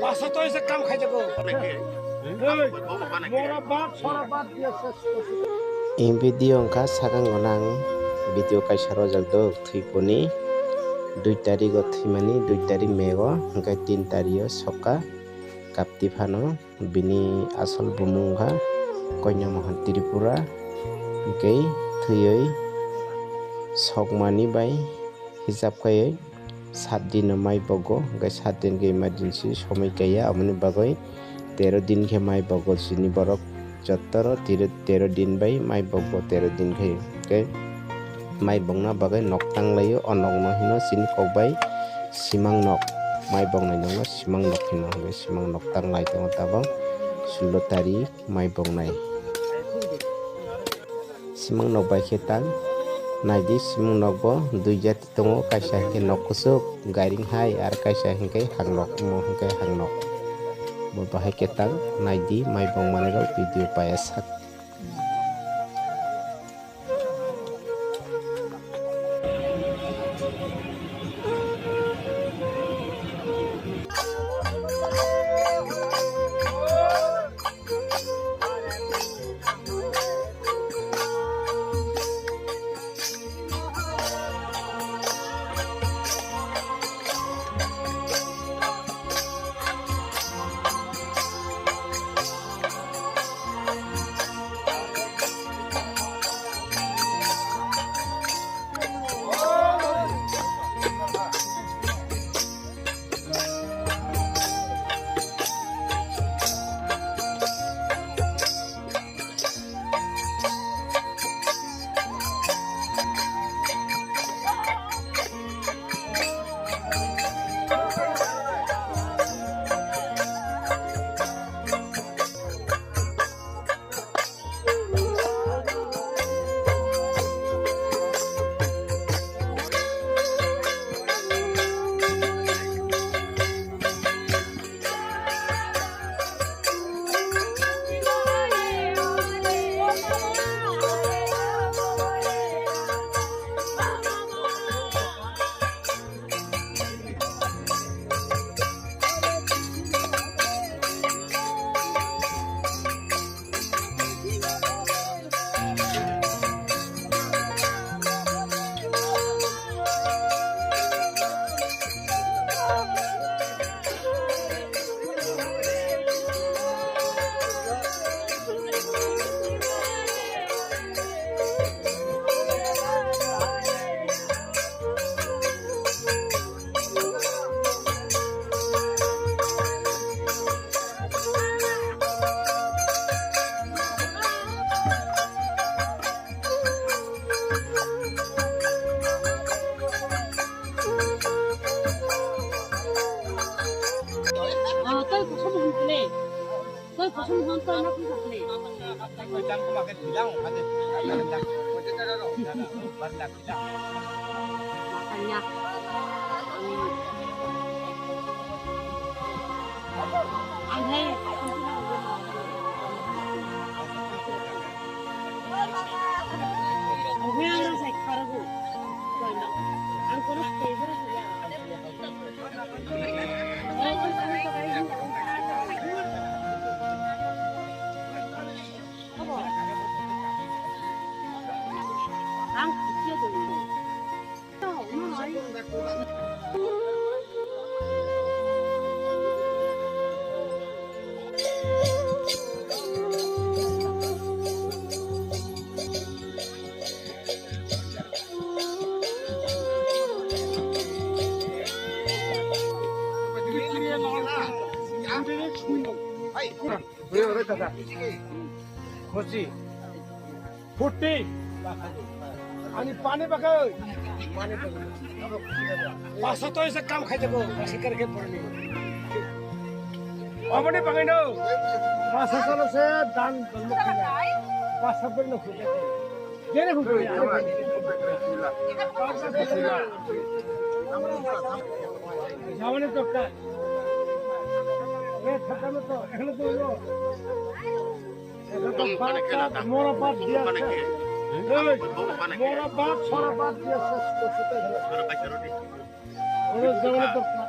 পাঁচশো তো এসে কাম খাই যাবো in video angka sakang gonang video kaisa rojak do thuiponi 2 tarik o thuimani 2 tarik mego angkai 3 tarik o soka kapti phano bini asol bumungha konya mohan tripura angkai thuyoi sokmani bai hijab kai 7 din mai bogo angkai 7 din ke emergency somai kaya amoni bagoi 13 din ke mai bogo sini borok 13 din bai mai bogo 13 din khai ke mai bongna bagai noktang layo onok no hino sini kokbai simang nok mai bong nai no simang nok hino simang noktang lai tong tabang 16 tarik mai bong nai simang nok bai khetang naidi simang nok bo dui jati tongo kaisa ke nok kusuk garing hai ar kaisa hingke hangnok mo hingke hangnok bo bahai ketang naidi mai bong manero video payasak tôi có không hơn tôi nó cũng hợp lý. Tôi chẳng có mà cái thủy lăng mà cái lăng có trên đó rồi bắt đặt thủy lăng Thành nha. Anh thấy Obiang ra sek paragu. Koi na. Ang kono favorite ya. Ang kia tu. Tahu mana ai. फुट्टी आणि पाणी बघा पाचशे तो ऐसे काम खाई जाबो ऐसे करके पड़नी अपने पकड़ नो 500 से दान बंद किया 500 पर न फुटे देने फुटे जावने तो का ये थका में तो एखने तो यो मोरा बात दिया मोरा बात छोरा बात दिया छोरा बात छोरा